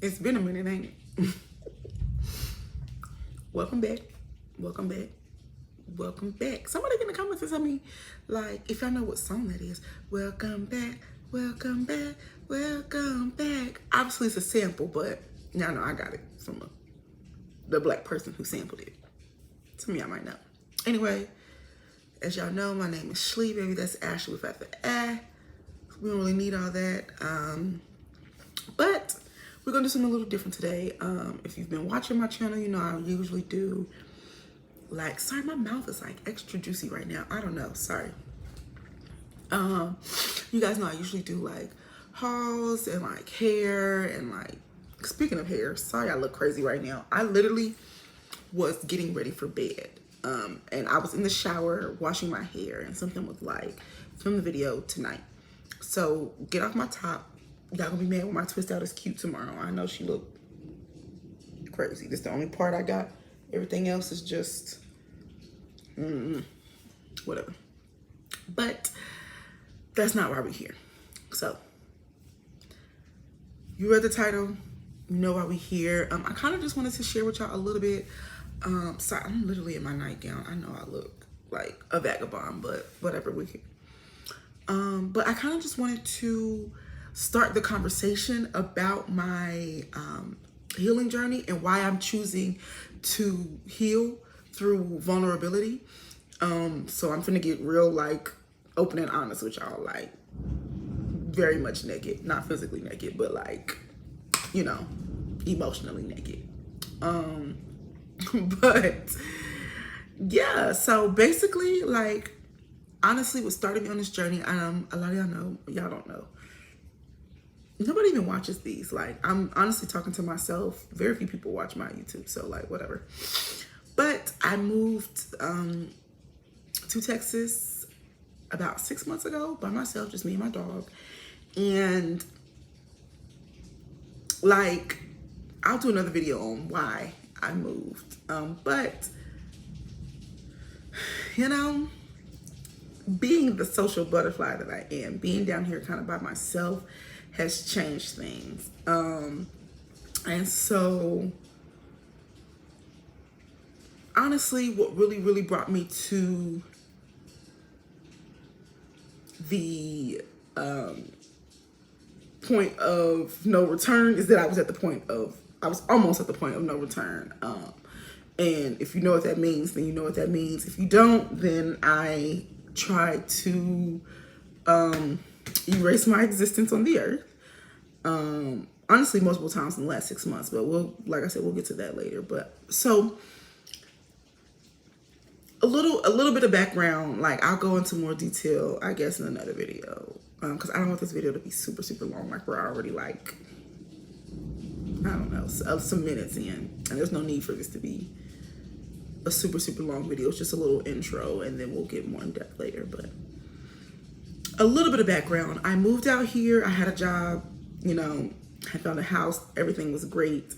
It's been a minute, ain't it? Welcome back. Welcome back. Welcome back. Somebody in the comments tell me, like, if y'all know what song that is. Welcome back. Welcome back. Welcome back. Obviously, it's a sample, but y'all know I got it from the black person who sampled it. Some of y'all might know. Anyway, as y'all know, my name is Shlee, baby. That's Ashley without the A. We don't really need all that. But we're gonna do something a little different today. If you've been watching my channel, you know I usually do like, sorry, my mouth is like extra juicy right now. I don't know, sorry. You guys know I usually do like hauls and like hair and like, speaking of hair, sorry I look crazy right now. I literally was getting ready for bed. And I was in the shower washing my hair and something was like, film the video tonight. So get off my top. Y'all gonna be mad when my twist out is cute tomorrow. I know she looked crazy. This is the only part I got. Everything else is just, whatever. But that's not why we're here. So, you read the title. You know why we're here. I kind of just wanted to share with y'all a little bit. Sorry, I'm literally in my nightgown. I know I look like a vagabond, but whatever, we're here. But I kind of just wanted to start the conversation about my healing journey and why I'm choosing to heal through vulnerability. So I'm finna get real like open and honest with y'all, like very much naked, not physically naked, but like, you know, emotionally naked. But yeah, so basically, like, honestly, what started me on this journey, a lot of y'all know, y'all don't know. Nobody even watches these. Like, I'm honestly talking to myself. Very few people watch my YouTube, so like, whatever. But I moved to Texas about 6 months ago by myself, just me and my dog. And like, I'll do another video on why I moved. But, you know, being the social butterfly that I am, being down here kind of by myself has changed things. And so, honestly, what really brought me to the point of no return is that I was almost at the point of no return. And if you know what that means, then you know what that means. If you don't, then I tried to erase my existence on the earth. Honestly, multiple times in the last 6 months, but like I said, we'll get to that later. But so a little bit of background, like I'll go into more detail, I guess, in another video. Because I don't want this video to be super long. Like we're already like, I don't know, some minutes in, and there's no need for this to be a super long video. It's just a little intro, and then we'll get more in depth later. But a little bit of background. I moved out here. I had a job, you know, I found a house. Everything was great.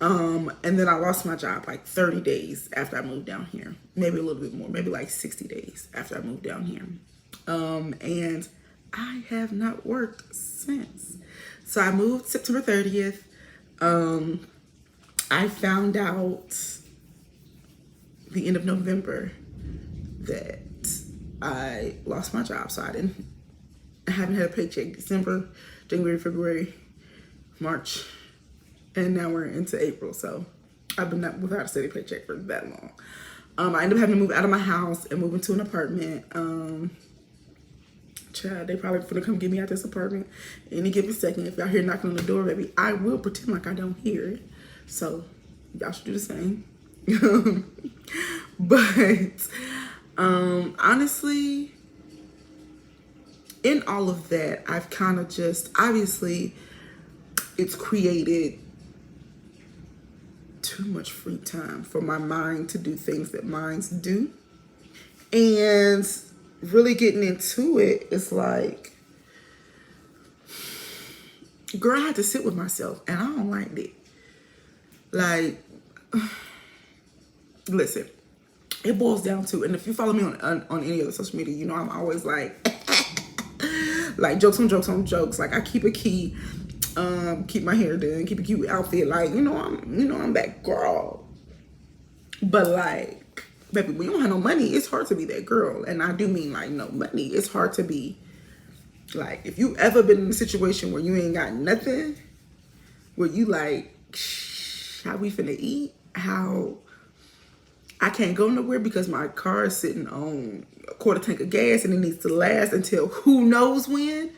And then I lost my job like 30 days after I moved down here. Maybe a little bit more, maybe like 60 days after I moved down here. And I have not worked since. So I moved September 30th. I found out the end of November that I lost my job. So I haven't had a paycheck December, January, February, March, and now we're into April. So I've been without a steady paycheck for that long. I ended up having to move out of my house and move into an apartment. Child, they probably gonna come get me out this apartment any given second. If y'all hear knocking on the door, baby, I will pretend like I don't hear it. So y'all should do the same. But honestly, in all of that, I've kind of just, obviously, it's created too much free time for my mind to do things that minds do. And really getting into it, it's like, girl, I had to sit with myself, and I don't like it. Like, listen, it boils down to, and if you follow me on any other social media, you know I'm always like jokes on jokes on jokes. Like, I keep it key. keep my hair done, keep a cute outfit. Like, I'm that girl. But like, baby, when you don't have no money, it's hard to be that girl. And I do mean like no money. It's hard to be like, if you ever been in a situation where you ain't got nothing, where you like, how we finna eat? How I can't go nowhere because my car is sitting on a quarter tank of gas and it needs to last until who knows when.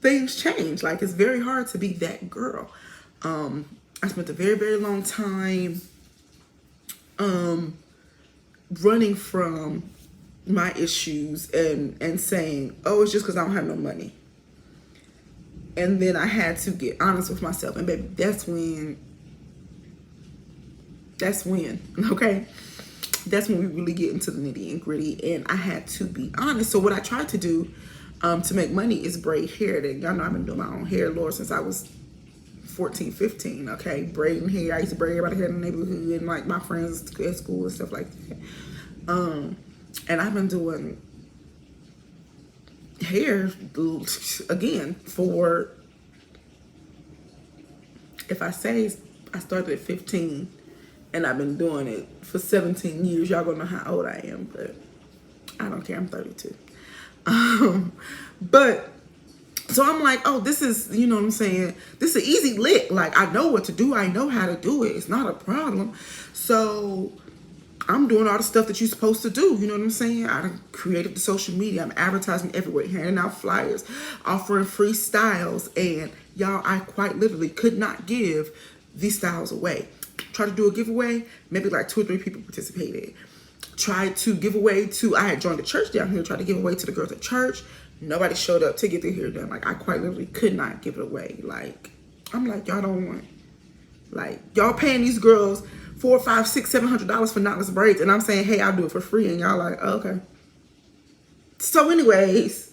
Things change. Like, it's very hard to be that girl. I spent a very, very long time running from my issues and saying, oh, it's just because I don't have no money. And then I had to get honest with myself. And baby, that's when, okay? That's when we really get into the nitty and gritty. And I had to be honest. So what I tried to do to make money is braid hair. That y'all know I've been doing my own hair, Lord, since I was 14, 15, okay? Braiding hair. I used to braid everybody hair in the neighborhood and like my friends at school and stuff like that. And I've been doing hair, again, for, if I say I started at 15 and I've been doing it for 17 years, y'all gonna know how old I am, but I don't care, I'm 32. But so I'm like, oh, this is, you know what I'm saying? This is an easy lick. Like, I know what to do. I know how to do it. It's not a problem. So I'm doing all the stuff that you're supposed to do. You know what I'm saying? I created the social media. I'm advertising everywhere, handing out flyers, offering free styles. And y'all, I quite literally could not give these styles away. Try to do a giveaway. Maybe like 2 or 3 people participated. Tried to give away to, I had joined a church down here, tried to give away to the girls at church. Nobody showed up to get their hair done. Like, I quite literally could not give it away. Like, I'm like, y'all don't want, like, y'all paying these girls $400, $500, $600, $700 for knotless braids, and I'm saying, hey, I'll do it for free, and y'all like, oh, okay. So anyways,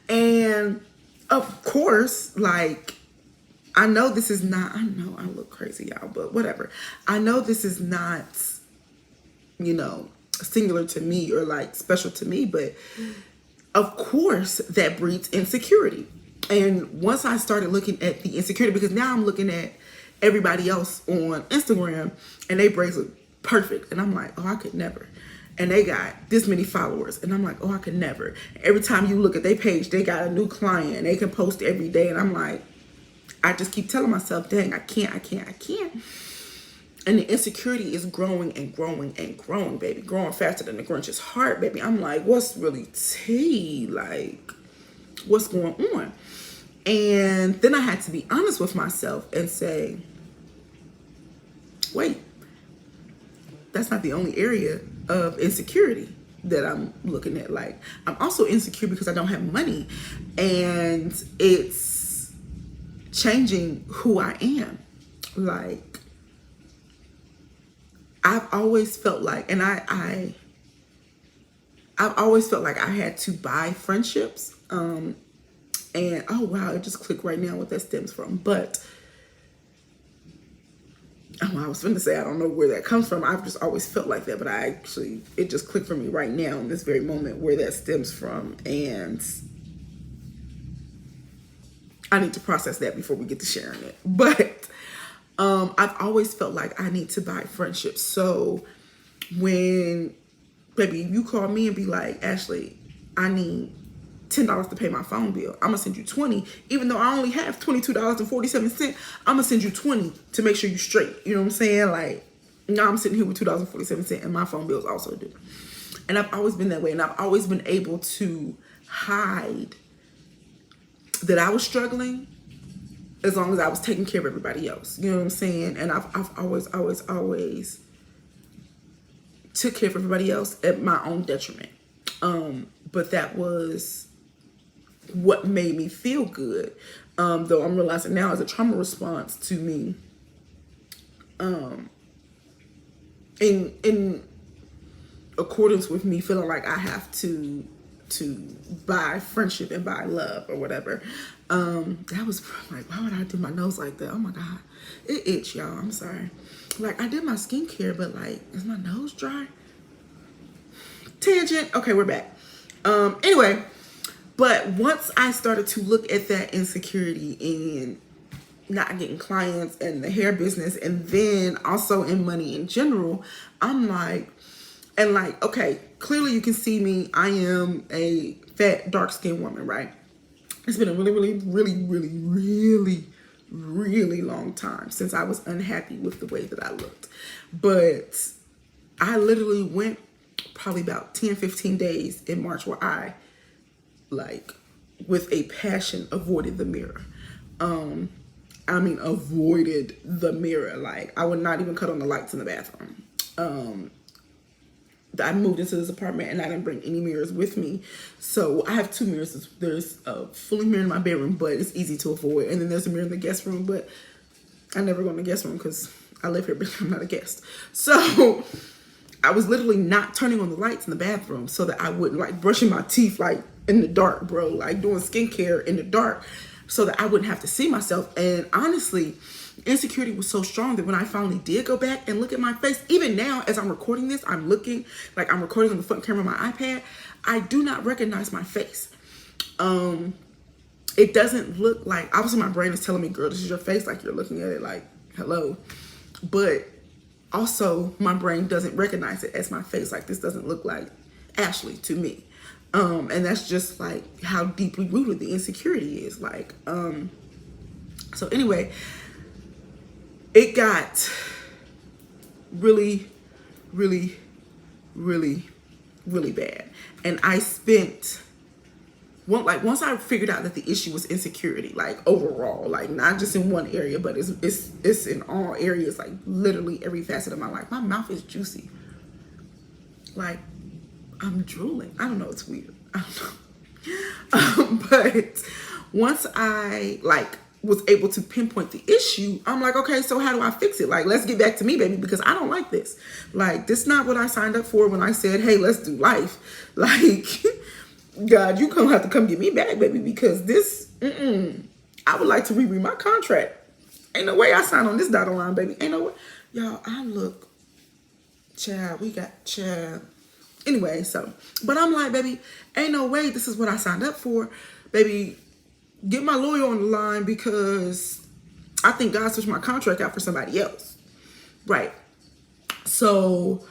and of course, like, I know this is not, I know I look crazy, y'all, but whatever. I know this is not, you know, singular to me or like special to me, but of course that breeds insecurity. And once I started looking at the insecurity, because now I'm looking at everybody else on Instagram and they braids look perfect. And I'm like, oh, I could never. And they got this many followers. And I'm like, oh, I could never. Every time you look at their page, they got a new client and they can post every day. And I'm like, I just keep telling myself, dang, I can't. And the insecurity is growing and growing and growing, baby. Growing faster than the Grinch's heart, baby. I'm like, what's really tea? Like, what's going on? And then I had to be honest with myself and say, wait, that's not the only area of insecurity that I'm looking at. Like, I'm also insecure because I don't have money. And it's changing who I am. Like, I've always felt like, and I've always felt like I had to buy friendships. And oh wow, it just clicked right now what that stems from. But I was going to say, I don't know where that comes from. I've just always felt like that, but it just clicked for me right now in this very moment where that stems from. And I need to process that before we get to sharing it. But I've always felt like I need to buy friendships. So when, baby, you call me and be like, Ashley, I need $10 to pay my phone bill. I'm gonna send you 20, even though I only have $22.47. I'm gonna send you 20 to make sure you straight. You know what I'm saying? Like, now I'm sitting here with $2.47 and my phone bill is also due. And I've always been that way. And I've always been able to hide that I was struggling as long as I was taking care of everybody else. You know what I'm saying? And I've always took care of everybody else at my own detriment. But that was what made me feel good. Though I'm realizing now as a trauma response to me, in accordance with me feeling like I have to buy friendship and buy love or whatever. That was like, why would I do my nose like that? Oh my God, it itch, y'all. I'm sorry. Like, I did my skincare, but like, is my nose dry? Tangent. Okay, we're back. Anyway, But once I started to look at that insecurity and not getting clients and the hair business, and then also in money in general, I'm like, and like, okay, clearly you can see me. I am a fat, dark-skinned woman, right? It's been a really long time since I was unhappy with the way that I looked. But I literally went probably about 10, 15 days in March where I, like, with a passion, avoided the mirror. Avoided the mirror. Like, I would not even cut on the lights in the bathroom. I moved into this apartment and I didn't bring any mirrors with me. So I have 2 mirrors. There's a fully mirror in my bedroom, but it's easy to avoid. And then there's a mirror in the guest room, but I never go in the guest room because I live here, but I'm not a guest. So I was literally not turning on the lights in the bathroom so that I wouldn't, like, brushing my teeth, like, in the dark, bro. Like, doing skincare in the dark so that I wouldn't have to see myself. And honestly, insecurity was so strong that when I finally did go back and look at my face, even now as I'm recording this, I'm looking, like, I'm recording on the front camera of my iPad, I do not recognize my face. It doesn't look like, obviously my brain is telling me, girl, this is your face, like, you're looking at it like, hello. But also my brain doesn't recognize it as my face. Like, this doesn't look like Ashley to me. And that's just like how deeply rooted the insecurity is. Like, so anyway, it got really bad. And I spent, once I figured out that the issue was insecurity, like overall, like not just in one area, but it's in all areas, like literally every facet of my life. My mouth is juicy. Like, I'm drooling. I don't know. It's weird. I don't know. But once I was able to pinpoint the issue, I'm like, okay, so how do I fix it? Like, let's get back to me, baby, because I don't like this. Like, this is not what I signed up for when I said, hey, let's do life. Like, God, you gonna have to come get me back, baby, because this, I would like to reread my contract. Ain't no way I signed on this dotted line, baby. Ain't no way. Y'all, I look, child, Anyway, so, but I'm like, baby, ain't no way this is what I signed up for. Baby, get my lawyer on the line because I think God switched my contract out for somebody else. Right. So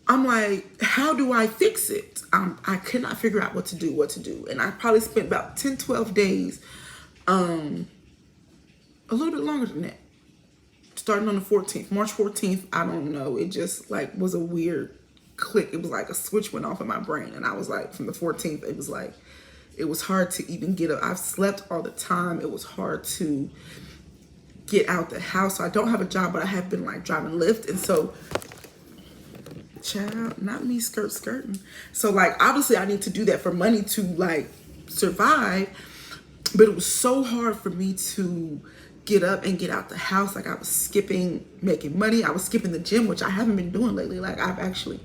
I'm like, how do I fix it? I could not figure out what to do. And I probably spent about 10, 12 days, a little bit longer than that. Starting on the 14th, March 14th, I don't know. It just like was a weird click. It was like a switch went off in my brain. And I was like, from the 14th, it was like, it was hard to even get up. I've slept all the time. It was hard to get out the house. So I don't have a job, but I have been like driving Lyft. And so, child, not me skirting. So like, obviously I need to do that for money to like survive. But it was so hard for me to get up and get out the house. Like, I was skipping making money. I was skipping the gym, which I haven't been doing lately. Like, I've actually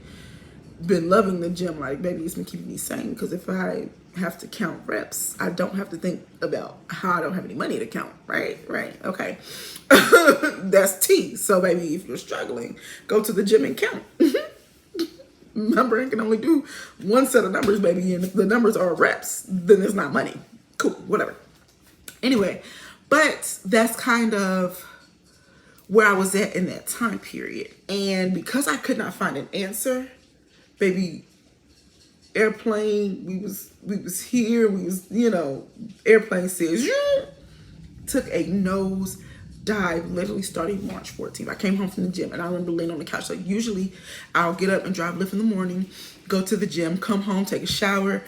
been loving the gym. Like, baby, it's been keeping me sane, because if I have to count reps, I don't have to think about how I don't have any money to count. Right, okay. That's T. So baby, if you're struggling, go to the gym and count. My brain can only do one set of numbers, baby, and if the numbers are reps, then it's not money. Cool, whatever. Anyway, but that's kind of where I was at in that time period. And because I could not find an answer, baby, airplane, we was here, we was, airplane says, took a nose dive, literally starting March 14th. I came home from the gym and I remember laying on the couch. So usually I'll get up and drive Lyft in the morning, go to the gym, come home, take a shower,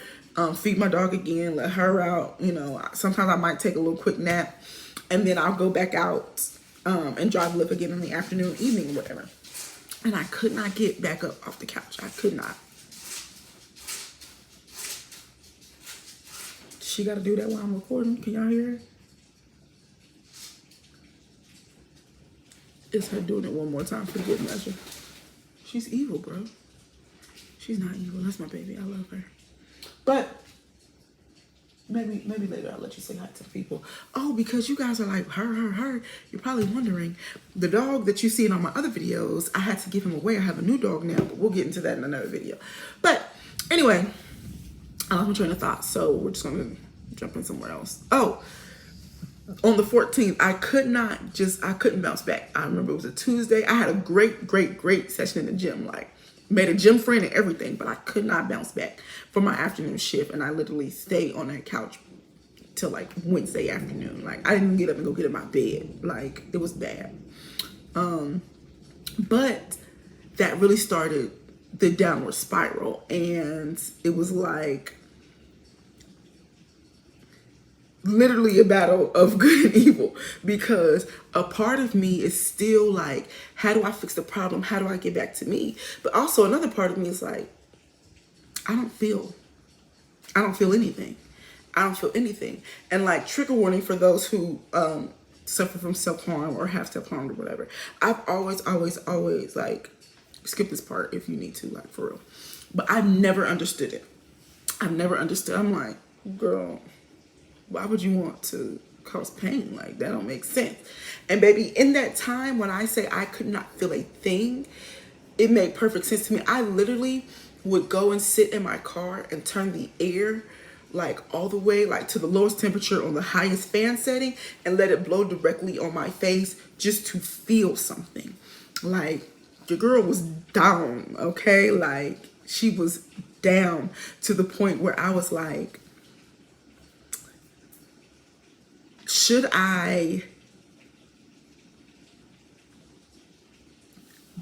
feed my dog again, let her out. Sometimes I might take a little quick nap, and then I'll go back out and drive Lyft again in the afternoon, evening, whatever. And I could not get back up off the couch. I could not. She got to do that while I'm recording. Can y'all hear her? It's her doing it one more time for good measure. She's evil, bro. She's not evil. That's my baby. I love her. But maybe later I'll let you say hi to the people. Oh, because you guys are like, her. You're probably wondering, the dog that you see in all my other videos, I had to give him away. I have a new dog now, but we'll get into that in another video. But anyway, I lost my train of thought, so we're just gonna jump in somewhere else. Oh, on the 14th, I couldn't bounce back. I remember it was a Tuesday. I had a great session in the gym. Like, made a gym friend and everything, but I could not bounce back for my afternoon shift. And I literally stayed on that couch till like Wednesday afternoon. Like, I didn't get up and go get in my bed. Like, it was bad. But that really started the downward spiral. And it was like literally a battle of good and evil, because a part of me is still like, how do I fix the problem? How do I get back to me? But also another part of me is like, I don't feel anything. I don't feel anything. And like, trigger warning for those who suffer from self-harm or have self-harm or whatever. I've always like, skip this part if you need to, like, for real. But I've never understood it. I've never understood. I'm like, girl, why would you want to cause pain? Like, that don't make sense. And baby, in that time when I say I could not feel a thing, it made perfect sense to me. I literally would go and sit in my car and turn the air like all the way like to the lowest temperature on the highest fan setting and let it blow directly on my face just to feel something. Like, your girl was down, okay? Like, she was down to the point where I was like, should I?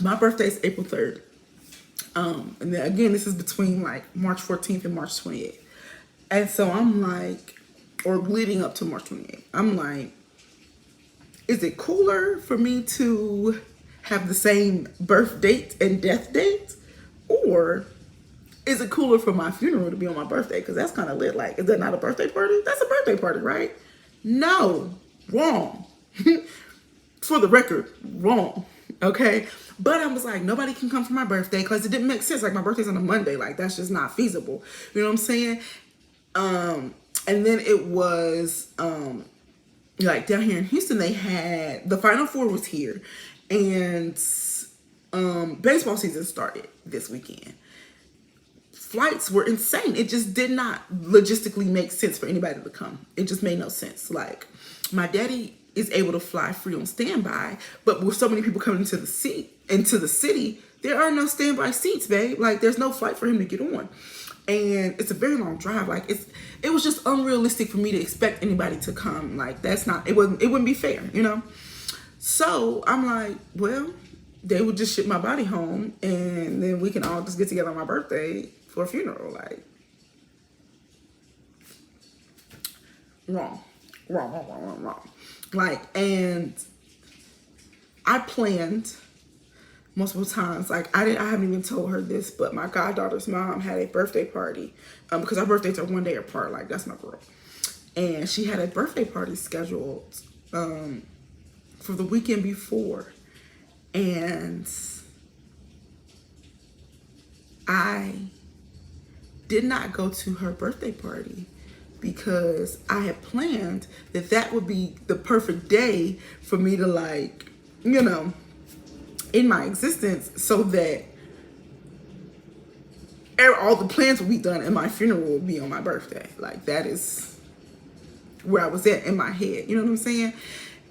My birthday is April 3rd. And then again, this is between like March 14th and March 28th. And so I'm like, or leading up to March 28th, I'm like, is it cooler for me to have the same birth date and death date? Or is it cooler for my funeral to be on my birthday? Because that's kind of lit. Like, is that not a birthday party? That's a birthday party, right? No, wrong. For the record, wrong. Okay. But I was like, nobody can come for my birthday because it didn't make sense. Like, my birthday's on a Monday. Like, that's just not feasible. You know what I'm saying? And then it was, like, down here in Houston, they had, the Final Four was here. And, baseball season started this weekend. Flights were insane. It just did not logistically make sense for anybody to come. It just made no sense. Like, my daddy is able to fly free on standby, but with so many people coming into the city, there are no standby seats, babe. Like, there's no flight for him to get on. And it's a very long drive. Like, it was just unrealistic for me to expect anybody to come. Like, it wouldn't be fair, you know? So I'm like, well, they would just ship my body home and then we can all just get together on my birthday for a funeral. Like, wrong. Like, and I planned multiple times. Like, I haven't even told her this, but my goddaughter's mom had a birthday party because our birthdays are one day apart. Like, that's my girl. And she had a birthday party scheduled for the weekend before. And I did not go to her birthday party because I had planned that would be the perfect day for me to, like, you know, in my existence, so that all the plans would be done and my funeral would be on my birthday. Like, that is where I was at in my head. You know what I'm saying?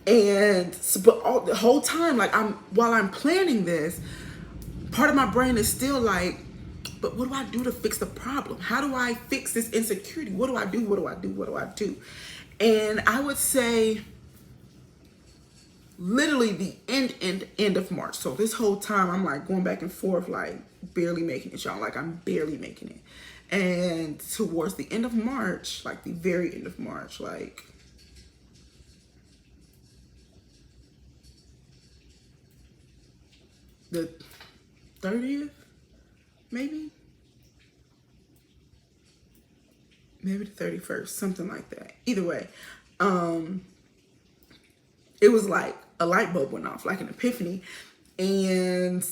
And so, but the whole time, like, while I'm planning this, part of my brain is still like, but what do I do to fix the problem? How do I fix this insecurity? What do I do? And I would say literally the end of March. So this whole time I'm like going back and forth, like barely making it, y'all. Like, I'm barely making it. And towards the end of March, like the very end of March, like the 30th, maybe the 31st, something like that. Either way, it was like a light bulb went off, like an epiphany. And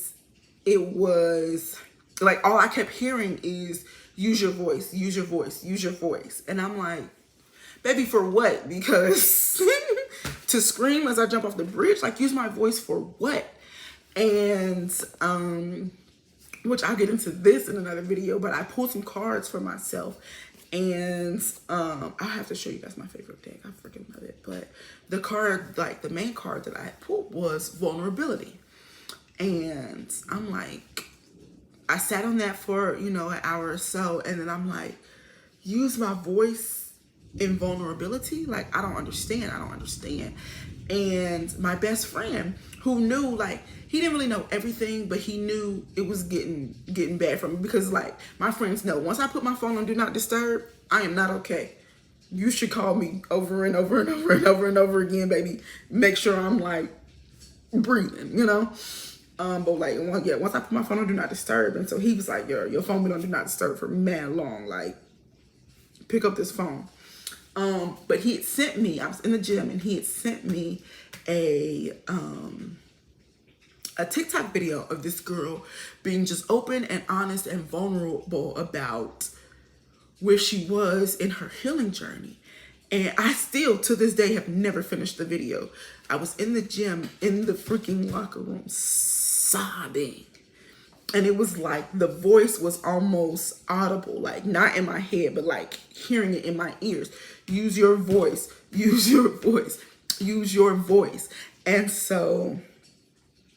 it was like, all I kept hearing is, use your voice, use your voice, use your voice. And I'm like, baby, for what? Because to scream as I jump off the bridge, like, use my voice for what? And which I'll get into this in another video, but I pulled some cards for myself And I'll have to show you guys my favorite deck. I freaking love it. But the card, like the main card that I had pulled was vulnerability. And I'm like, I sat on that for, an hour or so. And then I'm like, use my voice in vulnerability? Like, I don't understand. And my best friend, who knew, like, he didn't really know everything, but he knew it was getting bad for me, because, like, my friends know, once I put my phone on Do Not Disturb, I am not okay. You should call me over and over and over and over and over again, baby. Make sure I'm, like, breathing, But, like, once I put my phone on Do Not Disturb, and so he was like, your phone been on Do Not Disturb for mad long. Like, pick up this phone. But he had sent me, I was in the gym, and he had sent me a TikTok video of this girl being just open and honest and vulnerable about where she was in her healing journey. And I still, to this day, have never finished the video. I was in the gym, in the freaking locker room, sobbing. And it was like the voice was almost audible, like not in my head, but like hearing it in my ears. Use your voice, use your voice, use your voice. And so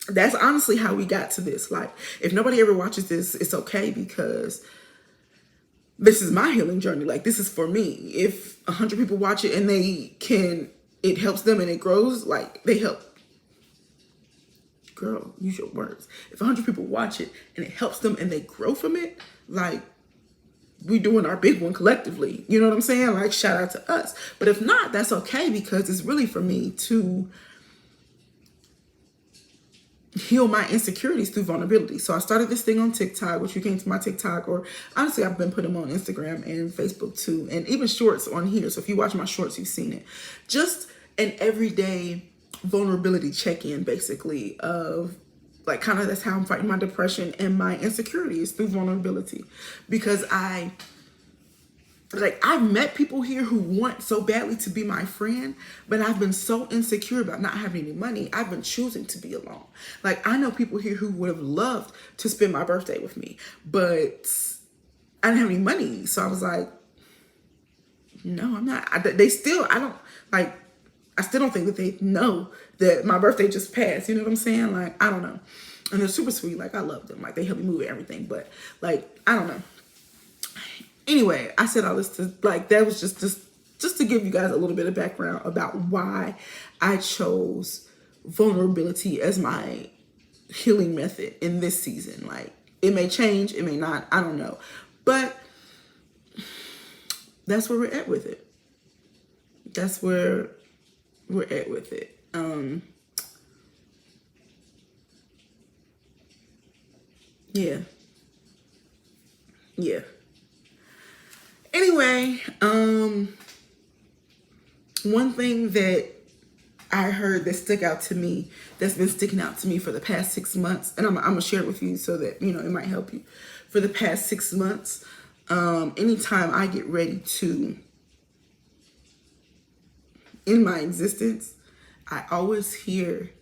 that's honestly how we got to this. Like, if nobody ever watches this, it's okay, because this is my healing journey. Like, this is for me. If 100 people watch it and it helps them and it grows, like, they help. Girl, use your words. If 100 people watch it and it helps them and they grow from it, like, we doing our big one collectively. You know what I'm saying? Like, shout out to us. But if not, that's okay, because it's really for me to heal my insecurities through vulnerability. So I started this thing on TikTok, which you came to my TikTok, or honestly, I've been putting them on Instagram and Facebook too, and even shorts on here. So if you watch my shorts, you've seen it. Just an everyday vulnerability check-in, basically, of like, kind of, that's how I'm fighting my depression and my insecurities, through vulnerability. Because I've met people here who want so badly to be my friend, but I've been so insecure about not having any money, I've been choosing to be alone. Like, I know people here who would have loved to spend my birthday with me, but I didn't have any money. So I was like, no, I'm not. I still don't think that they know that my birthday just passed. You know what I'm saying? Like, I don't know. And they're super sweet. Like, I love them. Like, they help me move everything. But, like, I don't know. Anyway, I said all this to, like, that was just to give you guys a little bit of background about why I chose vulnerability as my healing method in this season. Like, it may change, it may not, I don't know. But that's where we're at with it. That's where we're at with it. Yeah. Anyway, one thing that I heard that stuck out to me, that's been sticking out to me for the past 6 months, and I'm gonna share it with you so that, it might help you. For the past 6 months, anytime I get ready to in my existence, I always hear,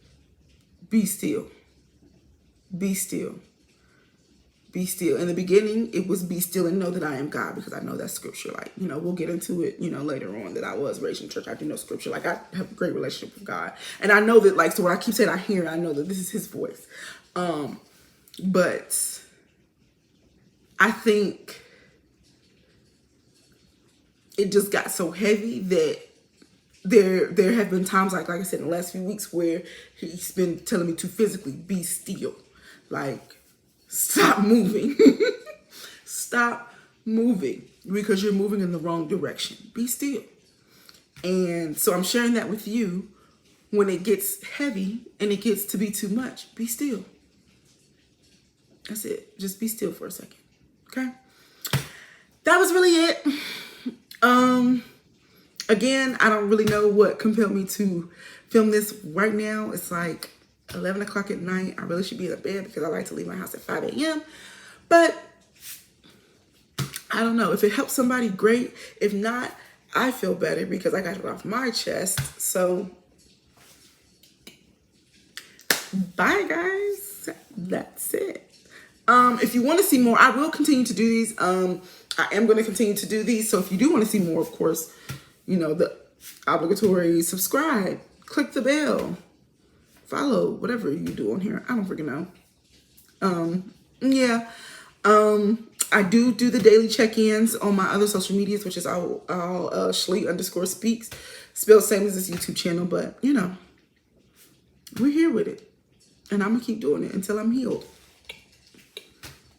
be still, be still, be still. In the beginning, it was be still and know that I am God, because I know that scripture. Like, we'll get into it, later on, that I was raised in church. I do know scripture. Like, I have a great relationship with God. And I know that, like, so when I keep saying I hear, I know that this is his voice. But I think it just got so heavy that there have been times, like I said, in the last few weeks, where he's been telling me to physically be still. Like, stop moving. Stop moving, because you're moving in the wrong direction. Be still. And so I'm sharing that with you. When it gets heavy and it gets to be too much, be still. That's it. Just be still for a second. Okay? That was really it. Again, I don't really know what compelled me to film this right now. It's like 11 o'clock at night. I really should be in bed, because I like to leave my house at 5 a.m. But I don't know. If it helps somebody, great. If not, I feel better, because I got it off my chest. So, bye, guys. That's it. If you want to see more, I will continue to do these. I am going to continue to do these. So if you do want to see more, of course, you know, the obligatory subscribe, click the bell, follow, whatever you do on here. I don't freaking know. Yeah. I do the daily check-ins on my other social medias, which is all Shlee_speaks, spelled same as this YouTube channel, but you know, we're here with it, and I'm gonna keep doing it until I'm healed.